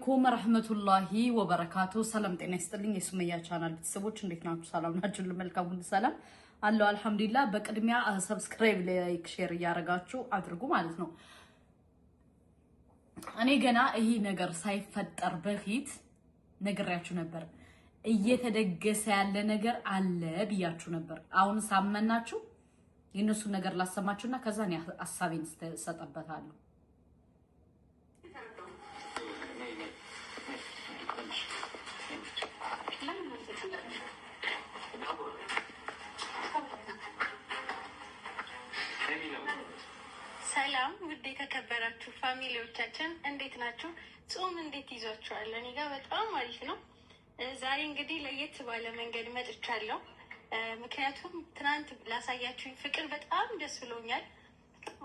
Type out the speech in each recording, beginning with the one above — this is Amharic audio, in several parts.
ኮም ረህመቱላሂ ወበረካቱ ሰላም ጤና ይስጥልኝ የሱመያ ቻናል ቤተሰቦች እንዴት ናችሁ? ሰላም ናችሁ? ለመልካም ሁሉ ሰላም አለው አልሐምዱሊላህ። በቅድሚያ ሰብስክራይብ ላይክ ሼር ያረጋችሁ አድርጉ ማለት ነው። እኔ ገና ይሄ ነገር ሳይፈጠር በፊት ነግሬያችሁ ነበር። እየተደገሰ ያለ ነገር አለ ብያችሁ ነበር። አሁን ሳመናችሁ የነሱ ነገር ላሰማችሁና ከዛ ነው ሐሳቤን ሰጠበታለሁ። ሰላም ውድ የተከበራችሁ ፋሚሊዎቻችን እንዴት ናችሁ? ጾም እንዴት ይዟችኋል? እኔ ጋር በጣም አሪፍ ነው። ዛሬ እንግዲህ ለየት ባለ መንገድ መጥቻለሁ። ምክንያቱም ትናንት ላሳያችሁኝ ፍቅር በጣም ደስ ብሎኛል።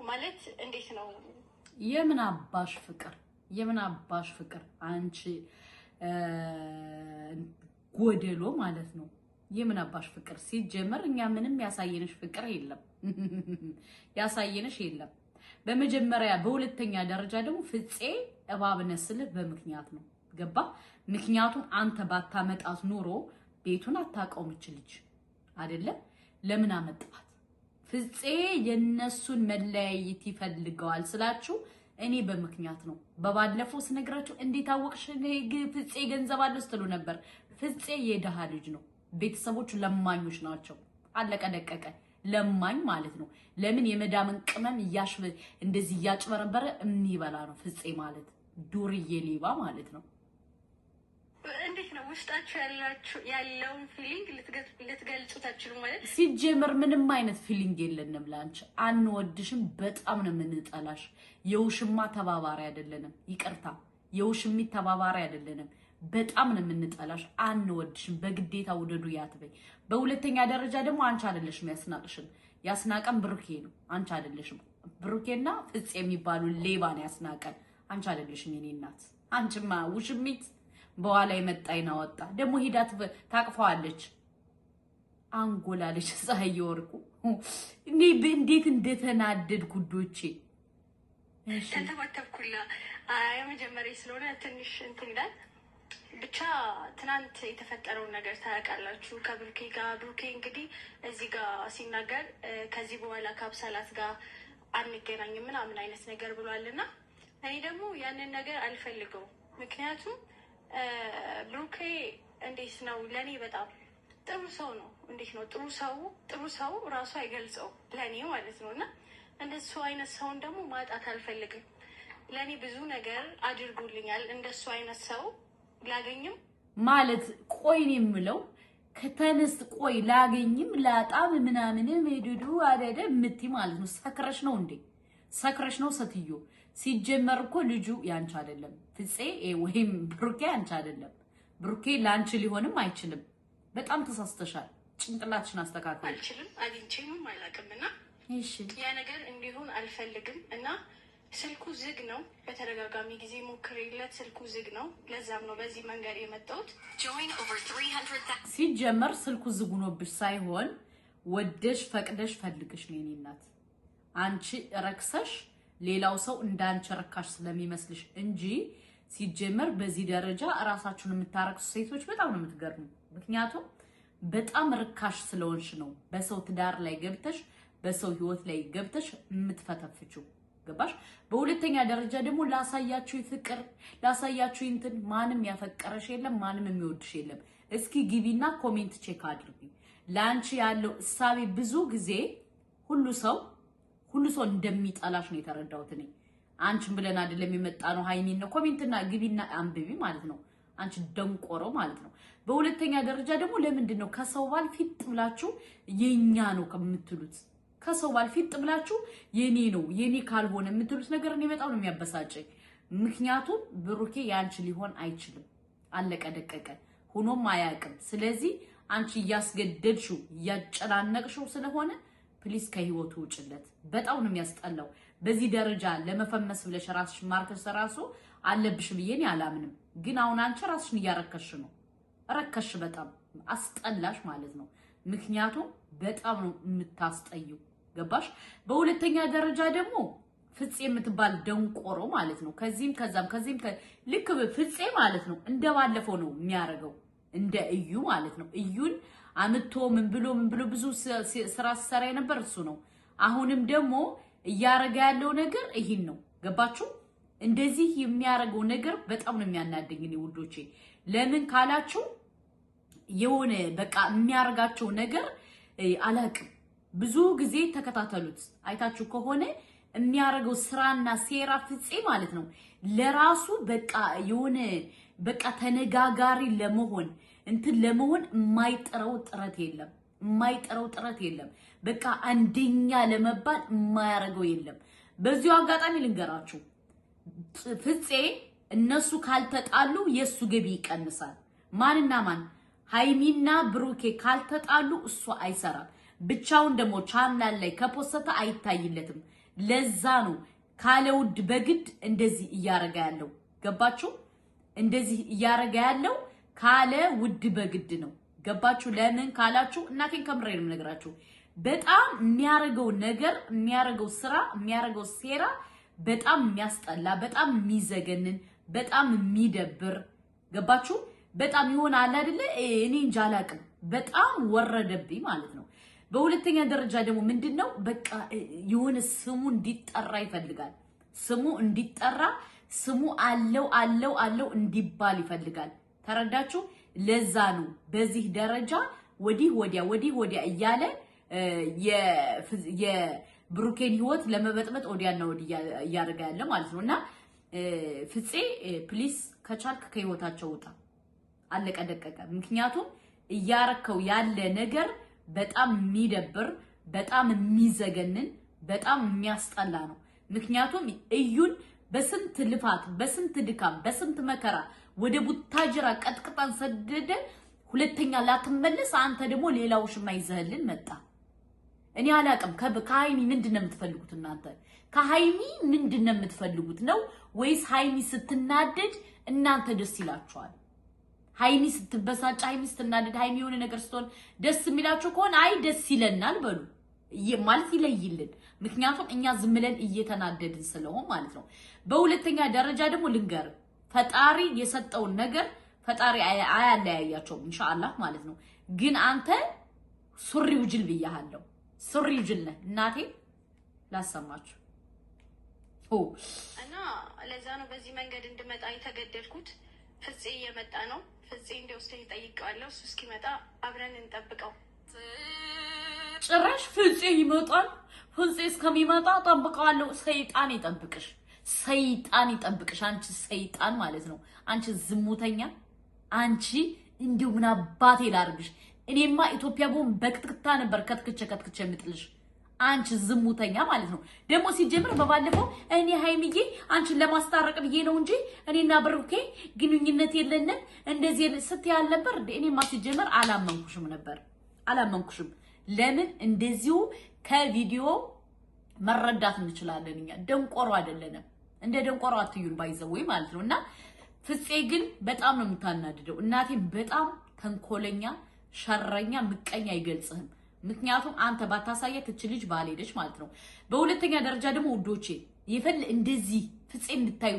ማለት እንዴት ነው? የምን አባሽ ፍቅር የምን አባሽ ፍቅር አንቺ ጎደሎ ማለት ነው። የምን አባሽ ፍቅር ሲጀመር እኛ ምንም ያሳየንሽ ፍቅር የለም ያሳየንሽ የለም። በመጀመሪያ በሁለተኛ ደረጃ ደግሞ ፍፄ እባብ ነስልህ በምክንያት ነው ገባ። ምክንያቱም አንተ ባታመጣት ኑሮ ቤቱን አታውቀውም ልጅ አይደለ? ለምን አመጣት? ፍፄ የነሱን መለያየት ይፈልገዋል ስላችሁ እኔ በምክንያት ነው። በባለፈው ስነግራችሁ እንዴት አወቅሽ ፍፄ ገንዘብ አለው ስትሉ ነበር። ፍፄ የደሃ ልጅ ነው። ቤተሰቦቹ ለማኞች ናቸው። አለቀ ደቀቀ። ለማኝ ማለት ነው። ለምን የመዳምን ቅመም እንደዚህ እያጭበረበረ የሚበላ ነው ፍፄ ማለት። ዱርዬ ሌባ ማለት ነው። እንዴት ነው ውስጣችሁ ያለውን ፊሊንግ ልትገልጹት አትችሉም ማለት? ሲጀመር ምንም አይነት ፊሊንግ የለንም ላንቺ። አንወድሽም፣ በጣም ነው የምንጠላሽ። የውሽማ ተባባሪ አይደለንም። ይቅርታ፣ የውሽሚት ተባባሪ አይደለንም። በጣም ነው የምንጠላሽ። አንወድሽም፣ በግዴታ ውደዱ ያትበይ። በሁለተኛ ደረጃ ደግሞ አንቺ አይደለሽም ያስናቅሽን። ያስናቀን ብሩኬ ነው፣ አንቺ አይደለሽም። ብሩኬና ፍፄ የሚባሉ ሌባን ያስናቀን አንቺ አይደለሽም የኔ እናት። አንቺማ ውሽሚት በኋላ የመጣይና ወጣ ደግሞ ሄዳ ታቅፈዋለች። አንጎላለች ፀሐይ ወርቁ። እኔ እንዴት እንደተናደድ ጉዶቼ ተንተባተብኩላ። የመጀመሪያ ስለሆነ ትንሽ እንትን ይላል። ብቻ ትናንት የተፈጠረውን ነገር ታያውቃላችሁ ከብሩኬ ጋር። ብሩኬ እንግዲህ እዚህ ጋር ሲናገር ከዚህ በኋላ ከአብሳላት ጋር አንገናኝም ምናምን አይነት ነገር ብሏልና እኔ ደግሞ ያንን ነገር አልፈልገውም። ምክንያቱም ብሩኬ እንዴት ነው ለእኔ በጣም ጥሩ ሰው ነው። እንዴት ነው ጥሩ ሰው ራሱ አይገልጸው ለእኔ ማለት ነው። እና እንደሱ አይነት ሰውን ደግሞ ማጣት አልፈልግም። ለእኔ ብዙ ነገር አድርጎልኛል። እንደሱ አይነት ሰው ላገኝም ማለት ቆይን የምለው ከተነስ ቆይ ላገኝም ላጣም ምናምንም ሄዱዱ አደደ ምቲ ማለት ነው። ሰክረሽ ነው እንዴ? ሰክረሽ ነው ሴትዮ። ሲጀመር እኮ ልጁ ያንቺ አይደለም ፍፄ ወይም ብሩኬ ያንቺ አይደለም። ብሩኬ ላንቺ ሊሆንም አይችልም። በጣም ተሳስተሻል። ጭንቅላትሽን አስተካክል። አልችልም አግኝቼም አላውቅምና እሺ ያ ነገር እንዲሆን አልፈልግም። እና ስልኩ ዝግ ነው። በተደጋጋሚ ጊዜ ሞክሬለት ስልኩ ዝግ ነው። ለዛም ነው በዚህ መንገድ የመጣሁት። ሲጀመር ስልኩ ዝግ ሆኖብሽ ሳይሆን ወደሽ ፈቅደሽ ፈልግሽ ነው የኔ እናት። አንቺ ረክሰሽ ሌላው ሰው እንዳንቺ ረካሽ ስለሚመስልሽ እንጂ ሲጀመር በዚህ ደረጃ ራሳችሁን የምታረክሱ ሴቶች በጣም ነው የምትገርሙ። ምክንያቱም በጣም ርካሽ ስለሆንሽ ነው በሰው ትዳር ላይ ገብተሽ በሰው ህይወት ላይ ገብተሽ የምትፈተፍቹ ገባሽ? በሁለተኛ ደረጃ ደግሞ ላሳያችሁ ፍቅር ላሳያችሁ እንትን ማንም ያፈቀረሽ የለም፣ ማንም የሚወድሽ የለም። እስኪ ግቢና ኮሜንት ቼክ አድርጊ። ላንቺ ያለው እሳቤ ብዙ ጊዜ ሁሉ ሰው እንደሚጠላሽ ነው የተረዳሁት እኔ። አንቺን ብለን አይደለም የመጣ ነው ሃይሚን ነው። ኮሜንትና ግቢና አንብቢ ማለት ነው። አንቺ ደንቆሮ ማለት ነው። በሁለተኛ ደረጃ ደግሞ ለምንድን ነው ከሰው ባል ፊት ብላችሁ የኛ ነው ከምትሉት? ከሰው ባል ፊት ብላችሁ የኔ ነው የኔ ካልሆነ የምትሉት ነገር እኔ በጣም ነው የሚያበሳጨኝ። ምክንያቱም ብሩኬ ያንቺ ሊሆን አይችልም። አለቀ ደቀቀ። ሆኖም አያውቅም። ስለዚህ አንቺ እያስገደድሽው እያጨናነቅሽው ስለሆነ ፕሊስ ከህይወቱ ውጭለት። በጣም ነው የሚያስጠላው። በዚህ ደረጃ ለመፈመስ ብለሽ ራስሽ ማርከስ ራሱ አለብሽ ብዬ እኔ አላምንም። ግን አሁን አንቺ ራስሽን እያረከሽ ነው። ረከሽ፣ በጣም አስጠላሽ ማለት ነው። ምክንያቱም በጣም ነው የምታስጠዩ ገባሽ? በሁለተኛ ደረጃ ደግሞ ፍፄ የምትባል ደንቆሮ ማለት ነው። ከዚህም ከዚህም ልክ ፍፄ ማለት ነው እንደባለፈው ነው የሚያደርገው እንደ እዩ ማለት ነው። እዩን አምቶ ምን ብሎ ብዙ ስራ ሰራ የነበር እሱ ነው። አሁንም ደግሞ እያረጋ ያለው ነገር ይሄን ነው። ገባችሁ? እንደዚህ የሚያረገው ነገር በጣም ነው የሚያናደኝ እኔ ውዶቼ። ለምን ካላችሁ የሆነ በቃ የሚያረጋቸው ነገር አላቅም። ብዙ ጊዜ ተከታተሉት አይታችሁ ከሆነ የሚያረገው ስራና ሴራ ፍፄ ማለት ነው ለራሱ በቃ የሆነ በቃ ተነጋጋሪ ለመሆን እንትን ለመሆን የማይጠረው ጥረት የለም። በቃ አንደኛ ለመባል የማያረገው የለም። በዚሁ አጋጣሚ ልንገራችሁ ፍፄ እነሱ ካልተጣሉ የሱ ገቢ ይቀንሳል። ማንና ማን ሃይሚና ብሩኬ ካልተጣሉ እሱ አይሰራም። ብቻውን ደግሞ ቻናል ላይ ከፖስተ አይታይለትም። ለዛ ነው ካለ ውድ በግድ እንደዚህ እያረጋ ያለው። ገባችሁ? እንደዚህ እያረጋ ያለው ካለ ውድ በግድ ነው። ገባችሁ? ለምን ካላችሁ እናቴን ከምሬ ነው ነገራችሁ። በጣም የሚያረገው ነገር የሚያረገው ስራ የሚያረገው ሴራ በጣም የሚያስጠላ በጣም የሚዘገንን በጣም የሚደብር ገባችሁ? በጣም ይሆናል አይደለ? እኔ እንጃ አላቅም። በጣም ወረደብኝ ማለት ነው። በሁለተኛ ደረጃ ደግሞ ምንድነው በቃ የሆነ ስሙ እንዲጠራ ይፈልጋል። ስሙ እንዲጠራ ስሙ አለው እንዲባል ይፈልጋል። ተረዳችሁ? ለዛ ነው በዚህ ደረጃ ወዲህ ወዲያ እያለ የብሩኬን ህይወት ለመበጥበጥ ወዲያና ወዲህ እያደረገ ያለ ማለት ነውና ፍፄ ፕሊስ ከቻልክ ከህይወታቸው ውጣ። አለቀ ደቀቀ። ምክንያቱም እያረከው ያለ ነገር በጣም የሚደብር በጣም የሚዘገንን በጣም የሚያስጠላ ነው። ምክንያቱም እዩን በስንት ልፋት በስንት ድካም በስንት መከራ ወደ ቡታጅራ ቀጥቅጣን ሰደደ። ሁለተኛ ላትመለስ አንተ ደግሞ ሌላው ሽማ ይዘህልን መጣ። እኔ አላቅም። ከሃይሚ ምንድነው የምትፈልጉት እናንተ? ከሃይሚ ምንድነው የምትፈልጉት ነው ወይስ ሃይሚ ስትናደድ እናንተ ደስ ይላችኋል? ሃይሚ ስትበሳጭ ሃይሚ ስትናደድ ሃይሚ የሆነ ነገር ስትሆን ደስ የሚላችሁ ከሆነ አይ ደስ ይለናል በሉ ማለት ይለይልን። ምክንያቱም እኛ ዝም ብለን እየተናደድን ስለሆነ ማለት ነው። በሁለተኛ ደረጃ ደግሞ ልንገር ፈጣሪ የሰጠውን ነገር ፈጣሪ አያለያያቸውም ኢንሻአላህ ማለት ነው። ግን አንተ ሱሪው ጅል ብያለሁ። ሱሪው ጅል ነህ እናቴ ላሰማችሁ እና ለዛ ነው በዚህ መንገድ እንድመጣ የተገደድኩት። ፍፄ እየመጣ ነው። ፍፄ እንዲወስደኝ ጠይቀዋለሁ። እሱ እስኪመጣ አብረን እንጠብቀው። ጭራሽ ፍፄ ይመጣል። ፍፄ እስከሚመጣ ጠብቀዋለሁ። ሰይጣን ይጠብቅሽ፣ ሰይጣን ይጠብቅሽ። አንቺ ሰይጣን ማለት ነው። አንቺ ዝሙተኛ፣ አንቺ እንዲሁ ምን አባቴ ላርግሽ? እኔማ ኢትዮጵያ ቦም በክትክታ ነበር ከትክቼ የምጥልሽ። አንቺ ዝሙተኛ ማለት ነው። ደግሞ ሲጀምር በባለፈው እኔ ሃይሚዬ አንቺን ለማስታረቅ ብዬ ነው እንጂ እኔና ብሩኬ ግንኙነት የለንም እንደዚህ ስትያል ነበር። እኔማ ሲጀምር አላመንኩሽም። ለምን እንደዚሁ ከቪዲዮ መረዳት እንችላለን። እኛ ደንቆሮ አይደለንም። እንደ ደንቆሮ አትዩን ባይዘው ማለት ነውና ፍፄ ግን በጣም ነው የምታናድደው። እናቴ በጣም ተንኮለኛ፣ ሸረኛ፣ ምቀኛ አይገልጽህም። ምክንያቱም አንተ ባታሳየት እቺ ልጅ ባልሄደች ማለት ነው። በሁለተኛ ደረጃ ደግሞ ውዶቼ እንደዚህ ፍፄ እንድታዩ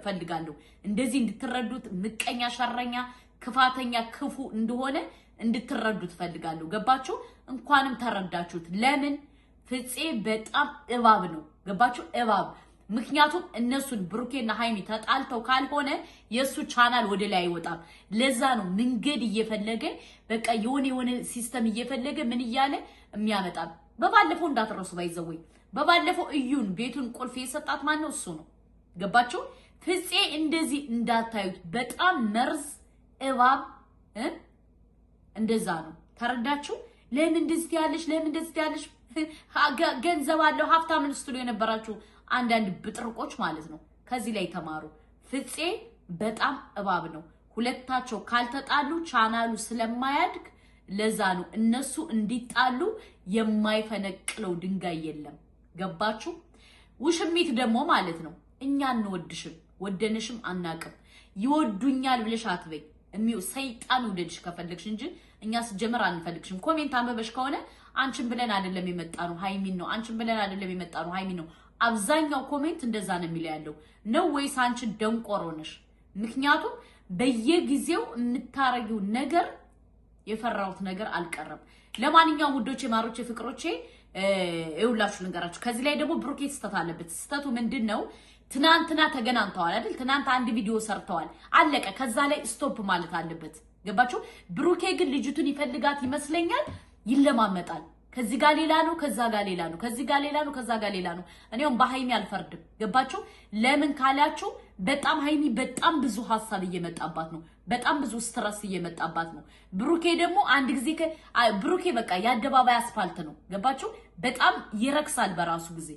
ፈልጋለሁ። እንደዚህ እንድትረዱት ምቀኛ፣ ሸረኛ፣ ክፋተኛ፣ ክፉ እንደሆነ እንድትረዱት ፈልጋለሁ። ገባችሁ? እንኳንም ተረዳችሁት። ለምን ፍፄ በጣም እባብ ነው። ገባችሁ? እባብ። ምክንያቱም እነሱን ብሩኬና ሃይሚ ተጣልተው ካልሆነ የሱ ቻናል ወደ ላይ አይወጣም። ለዛ ነው መንገድ እየፈለገ በቃ የሆነ ሲስተም እየፈለገ ምን እያለ የሚያመጣ። በባለፈው እንዳትረሱ ባይዘወይ በባለፈው እዩን ቤቱን ቁልፍ የሰጣት ማን ነው? እሱ ነው። ገባችሁ? ፍፄ እንደዚህ እንዳታዩት። በጣም መርዝ እባብ እንደዛ ነው። ተረዳችሁ? ለምን እንደዚህ ያለሽ ገንዘብ አለው ሀብታም ስትሉ የነበራችሁ አንዳንድ ብጥርቆች ማለት ነው። ከዚህ ላይ ተማሩ። ፍፄ በጣም እባብ ነው። ሁለታቸው ካልተጣሉ ቻናሉ ስለማያድግ ለዛ ነው እነሱ እንዲጣሉ የማይፈነቅለው ድንጋይ የለም። ገባችሁ? ውሽሚት ደግሞ ማለት ነው እኛ እንወድሽም ወደንሽም አናቅም። ይወዱኛል ብለሽ አትበይ። ሰይጣን ውደድሽ ከፈለግሽ እንጂ እኛ ስጀመር አንፈልግሽም። ኮሜንት አንበበሽ ከሆነ አንቺን ብለን አይደለም የመጣነው ሃይሚን ነው፣ አንቺን ብለን አይደለም የመጣነው ሃይሚን ነው። አብዛኛው ኮሜንት እንደዛ ነው የሚለው ነው ወይስ አንቺ ደንቆሮ ነሽ? ምክንያቱም በየጊዜው የምታረጊው ነገር የፈራውት ነገር አልቀረም። ለማንኛውም ውዶቼ፣ ማሮቼ፣ ፍቅሮቼ ይውላችሁ ልንገራችሁ። ከዚህ ላይ ደግሞ ብሩኬ ስተት አለበት። ስተቱ ምንድነው? ትናንትና ተገናኝተዋል አይደል? ትናንት አንድ ቪዲዮ ሰርተዋል፣ አለቀ። ከዛ ላይ ስቶፕ ማለት አለበት። ገባችሁ? ብሩኬ ግን ልጅቱን ይፈልጋት ይመስለኛል፣ ይለማመጣል። ከዚህ ጋር ሌላ ነው፣ ከዛ ጋር ሌላ ነው፣ ከዚህ ጋር ሌላ ነው፣ ከዛ ጋር ሌላ ነው። እኔውም በሃይሚ አልፈርድም። ገባችሁ? ለምን ካላችሁ በጣም ሃይሚ በጣም ብዙ ሐሳብ እየመጣባት ነው፣ በጣም ብዙ ስትረስ እየመጣባት ነው። ብሩኬ ደግሞ አንድ ጊዜ ብሩኬ በቃ የአደባባይ አስፋልት ነው። ገባችሁ? በጣም ይረክሳል በራሱ ጊዜ።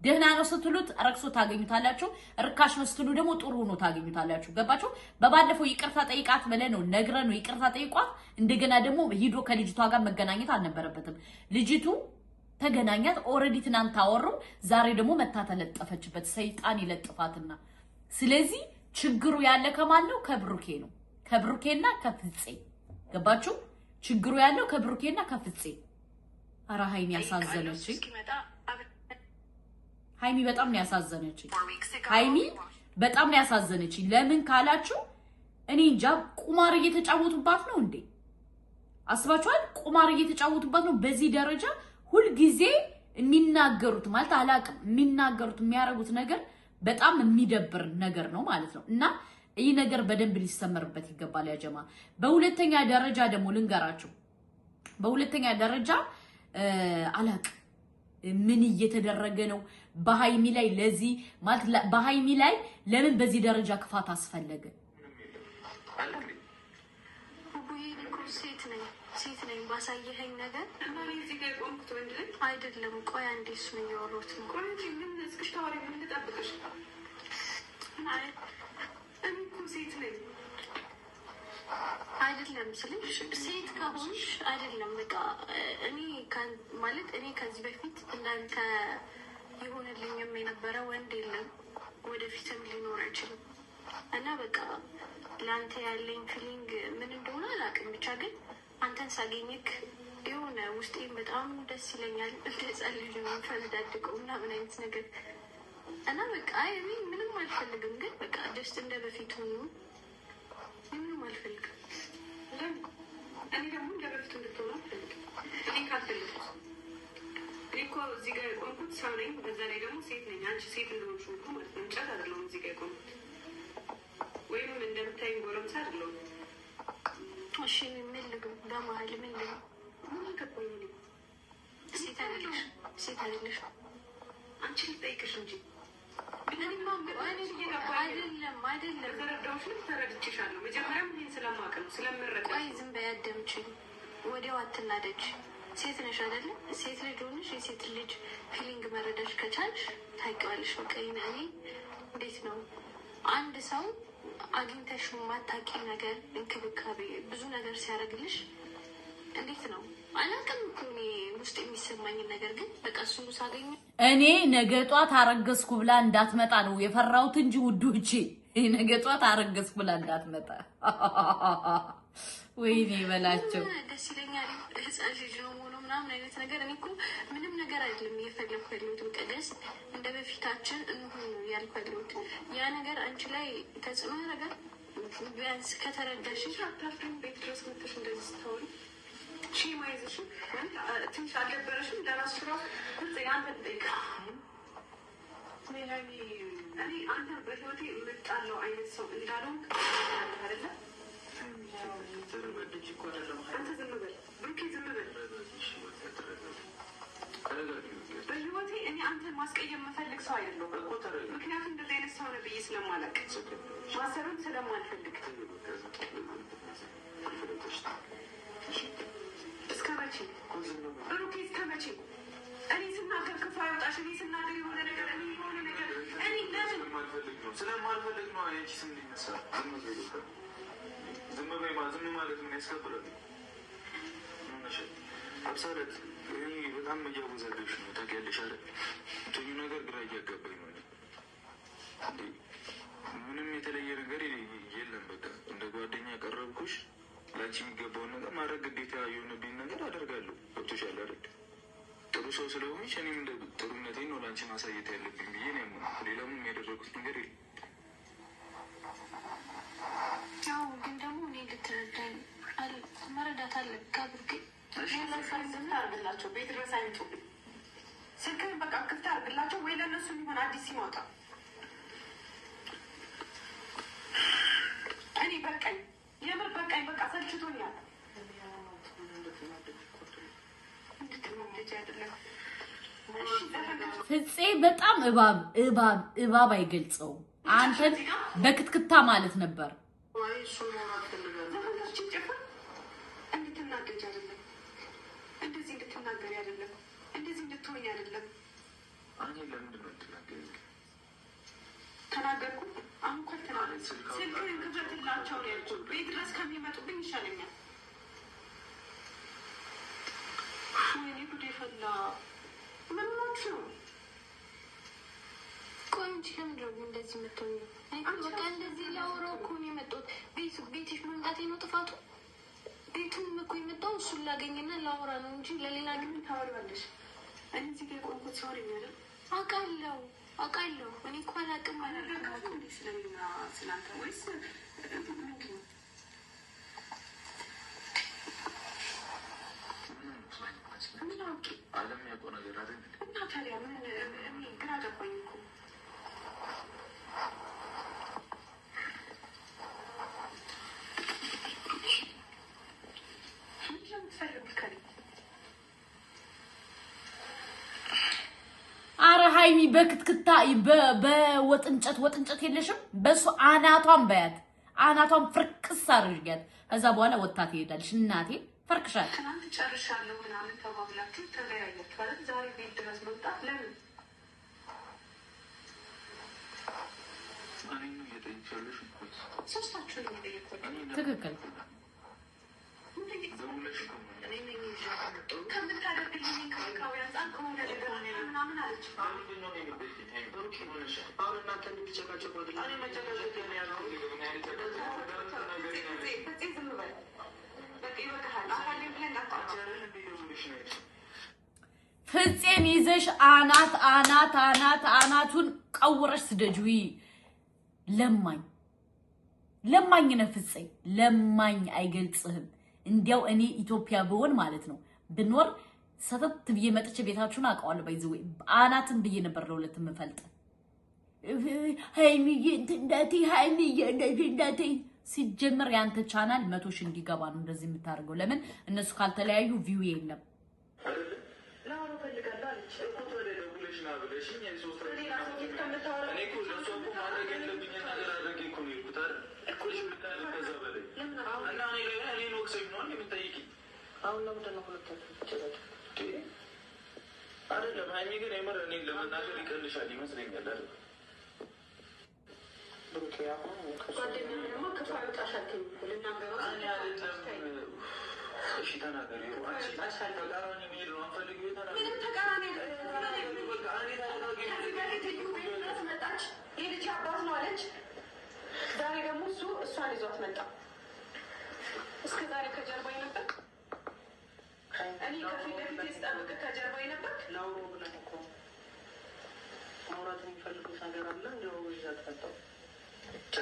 ደህና ነው ስትሉት ረክሶ ታገኙታላችሁ፣ ርካሽ ነው ስትሉ ደግሞ ጥሩ ሆኖ ታገኙታላችሁ። ገባችሁ? በባለፈው ይቅርታ ጠይቃት ብለን ነው ነግረን ነው ይቅርታ ጠይቋት። እንደገና ደግሞ ሂዶ ከልጅቷ ጋር መገናኘት አልነበረበትም። ልጅቱ ተገናኛት፣ ኦሬዲ ትናንት አወሩ፣ ዛሬ ደግሞ መታ ተለጠፈችበት። ሰይጣን ይለጥፋትና። ስለዚህ ችግሩ ያለ ከማን ነው? ከብሩኬ ነው፣ ከብሩኬና ከፍፄ። ገባችሁ? ችግሩ ያለው ከብሩኬና ከፍፄ። ኧረ ሃይሚ ያሳዘነች ሃይሚ በጣም ነው ያሳዘነችኝ። ሃይሚ በጣም ነው ያሳዘነችኝ። ለምን ካላችሁ እኔ እንጃ፣ ቁማር እየተጫወቱባት ነው እንዴ? አስባችኋል? ቁማር እየተጫወቱባት ነው። በዚህ ደረጃ ሁልጊዜ የሚናገሩት ማለት አላቅም፣ የሚናገሩት የሚያረጉት ነገር በጣም የሚደብር ነገር ነው ማለት ነው። እና ይህ ነገር በደንብ ሊሰመርበት ይገባል ያጀማ። በሁለተኛ ደረጃ ደግሞ ልንገራችሁ፣ በሁለተኛ ደረጃ አላቅም ምን እየተደረገ ነው በሃይሚ ላይ? ለዚህ ማለት በሃይሚ ላይ ለምን በዚህ ደረጃ ክፋት አስፈለገ? ሴት ነኝ ባሳየኸኝ ነገር እና እዚህ ጋር ቆምኩት ወንድ ልጅ አይደለም። ቆይ አንዴ እሱ ነው ያወሩት ነው። ቆይ እንጂ ምን እስክሽ ታወሪ ምን ልጠብቅሽ? አይ እኔ እኮ ሴት ነኝ አይደለም ስልሽ ሴት ከሆንሽ አይደለም በቃ እኔ ማለት እኔ ከዚህ በፊት እናንተ የሆነልኝም የነበረ ወንድ የለም፣ ወደፊትም ሊኖር አይችልም። እና በቃ ለአንተ ያለኝ ፊሊንግ ምን እንደሆነ አላውቅም፣ ብቻ ግን አንተን ሳገኘክ የሆነ ውስጤን በጣም ደስ ይለኛል። እንደ ህፃን ልጅ ነው ፈንዳድቀው እና ምን አይነት ነገር እና በቃ እኔ ምንም አልፈልግም፣ ግን በቃ ደስ እንደ በፊት ሆኑ ምንም አልፈልግም። እኔ ደግሞ እንደ በፊቱ እንድትሆኑ አልፈልግም። እኔ ካልፈልግኩት እኔ እኮ እዚህ ጋር የቆምኩት ሰው ነኝ፣ በዛ ላይ ደግሞ ሴት ነኝ። አንቺ ሴት እንደሆንሽ ሁሉ ማለት ነው። እንጨት አይደለሁም እዚህ ጋር የቆምኩት፣ ወይም እንደምታይኝ ጎረምሳ አይደለሁም። እሺ ምን ልግብ በመሀል ምን ልግብ? ምን ገባኝ? ሴት አይደለሽ፣ ሴት አይደለሽ። አንቺ ልጠይቅሽ እንጂ አይደለም ተረዳሁሽ፣ ተረድቼሻለሁ። መጀመሪያም ይሄን ስለማውቅ ነው ስለምረዳ። ቆይ ዝም በይ አዳምጪኝ፣ ወዲያው አትናደጅ። ሴት ነሽ አይደለ? ሴት ልጅ ሆነሽ የሴት ልጅ ፊሊንግ መረዳሽ ከቻልሽ ታውቂዋለሽ። በቃ እኔ እንዴት ነው አንድ ሰው አግኝተሽ ማታውቂ ነገር እንክብካቤ ብዙ ነገር ሲያደርግልሽ እንዴት ነው አላውቅም እኮ እኔ ውስጥ የሚሰማኝን ነገር ግን በቃ እሱን ሳገኝ እኔ ነገ ጧት አረገዝኩ ብላ እንዳትመጣ ነው የፈራሁት እንጂ ውዶቼ፣ ነገ ጧት አረገዝኩ ብላ እንዳትመጣ። ወይኔ በላቸው። ደስ ይለኛል። ህፃን ልጅ ነው ሆኖ ምናምን አይነት ነገር እኔ እኮ ምንም ነገር አይደለም እየፈለግኩ ያለሁት። በቃ ደስ እንደ በፊታችን እንሁን ያልኩ ያለሁት። ያ ነገር አንቺ ላይ ተጽዕኖ ያደርጋል። ቢያንስ ከተረዳሽ አታፍሪም? ቤት ድረስ መጥተሽ እንደዚህ ስታወሪ ማይዘሽም ትንሽ አልደበረሽም? ለራስሽ ራሱ ግልጽ የአንተ ጠይቃ እኔ አንተ በህይወቴ የምጣለው አይነት ሰው እንዳለው አይደለ? አንተ ዝም በል ብሩኬ፣ ዝም በል። በህይወቴ እኔ አንተን ማስቀየም የምፈልግ ሰው አይደለሁም። ምክንያቱም እንደዚህ አይነት ሰው ነው ብዬ ስለማላውቅ ማሰብም ስለማልፈልግ። እስከ መቼ ብሩኬ? እስከ መቼ? እኔ ስናገር ክፉ አይወጣሽ። እኔ ስናገር የሆነ ነገር እኔ የሆነ ነገር እኔ ለምን ስለማልፈልግ ነው። አንቺ ስም ሊነሳ ዝም ማለት ምን ያስከብራል? አብሳለት እኔ በጣም እያወዛገብሽ ነው ታውቂያለሽ አይደል? ትኙ ነገር ግራ እያጋባኝ ነው። ምንም የተለየ ነገር የለም። በቃ እንደ ጓደኛ ቀረብኩሽ። ለአንቺ የሚገባውን ነገር ማድረግ ግዴታ የሆነብኝ ነገር አደርጋለሁ። ገብቶሻል አይደል? ጥሩ ጥሩ ሰው ስለሆነች እኔም እንደ ጥሩነቴን ነው ለአንቺ ማሳየት ያለብኝ ብዬ ነው የማምነው። ሌላም የሚያደረጉት ነገር የለም። ያው ግን ደግሞ እኔ ልትረዳኝ መረዳት አለ ካብርክ አርግላቸው ቤት ድረስ አይምጡ። ስልክህን በቃ ክፍት አርግላቸው ወይ ለእነሱ የሚሆን አዲስ ሲማውጣ እኔ በቃኝ፣ የምር በቃኝ፣ በቃ ሰልችቶኛል። ፍፄ በጣም እባብ አይገልጸውም። አንተን በክትክታ ማለት ነበር። እንድትናገጅ አይደለም፣ እንደዚህ እንድትናገሪ አይደለም፣ እንደዚህ እንድትሆኝ አይደለም። ለምንድን ነው ትናገሪ? ተናገርኩ። አሁን እኮ አልተናገርኩም። ስልክህን ክፈትላቸው ነው ያልኩት። ቤት ድረስ ከሚመጡብኝ ይሻለኛል። ወይኔ ጉዴ ፈላ። ምን ናችሁ? ቆይ እንጂ ለምንድን ነው እንደዚህ የምትሆኝ? በቃ እንደዚህ ላወራው እኮ ነው የመጣሁት። ቤትሽ መምጣቴ ነው ጥፋቱ? ቤቱም እኮ የመጣው እሱን ላገኝና ላወራ ነው እንጂ ለሌላ ግን ታወሪዋለሽ። እኔ እዚህ ጋር የቆምኩት ሲወር የሚያደርግ አውቃለሁ። እኔ እኮ አላውቅም አላደርጋችሁ እንዴ ስለሚና ስላንተ ወይስ ምንድን ነው? ምን አውቄ አለም ያውቀው ነገር አይደል? እና ታዲያ ምን እኔ ግራ ገባኝ እኮ። ምንድን ነው የምትፈልጉት ከእኔ? አረ ሃይሚ በክትክታ ወጥንጨት የለሽም? በሱ አናቷን በያት፣ አናቷን ፍርክስ አድርጊያት። ከዛ በኋላ ወጣ ትሄዳለሽ። እናቴ ፈርክሻል። ትናንት ጨርሻለሁ ምናምን ተባብላችሁ ተለያያችሁ አይደል? ዛሬ ቤት ድረስ መምጣት ለምን? እኔ ነው እየጠየቅሻለሽ እኮ። ሶስታችሁን የሚጠየቁት ትክክል። ከምታደርግልኝ እንክብካቤ አንጻር ከሆነ ነገር ምናምን አለች። አሁን እናንተ እንድትጨቃጨቁ እኔ መጨቃጨቅ ያለው ዝም በል በቃ ይበቃሃል። አካሌ ብለህ ፍፄን ይዘሽ አናቱን ቀውረሽ ስደጅዊ። ለማኝ ነው ፍፄ፣ ለማኝ አይገልጽህም። እንዲያው እኔ ኢትዮጵያ ብሆን ማለት ነው ብኖር ሰተት ብዬ መጥቼ ቤታችሁን አውቀዋለሁ። ባይዘው አናትን ብዬ ነበር ለሁለት የምፈልጥ። ሃይሚዬ እንደቴ ሲጀመር ያንተ ቻናል 100 ሺህ እንዲገባ ነው እንደዚህ የምታደርገው። ለምን እነሱ ካልተለያዩ ቪው የለም። አይደለም ሃይሚ ግን የምር እኔ ለመናገር ይቀልሻል ይመስለኛል አይደል? እሺ ተናገሪ። ተቃራኒ መሄድ ነው አንፈልግ። የልጅ አባት ነው አለች። ዛሬ ደግሞ እሷን ይዟት መጣ። እስከ ዛሬ ከጀርባ ነበር። እኔ ከፊት ለፊት ስጠብቅ ከጀርባ ነበር። ላውሮ ብለን እኮ ማውራት የሚፈልጉት ነገር አለ። እንዲያው እዛ ተፈጠው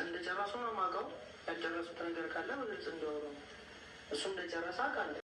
እንደጨረሱ ነው የማውቀው። ያልጨረሱት ነገር ካለ በግልጽ እንዲያወሩ ነው። እሱ እንደጨረሰ አውቃለሁ።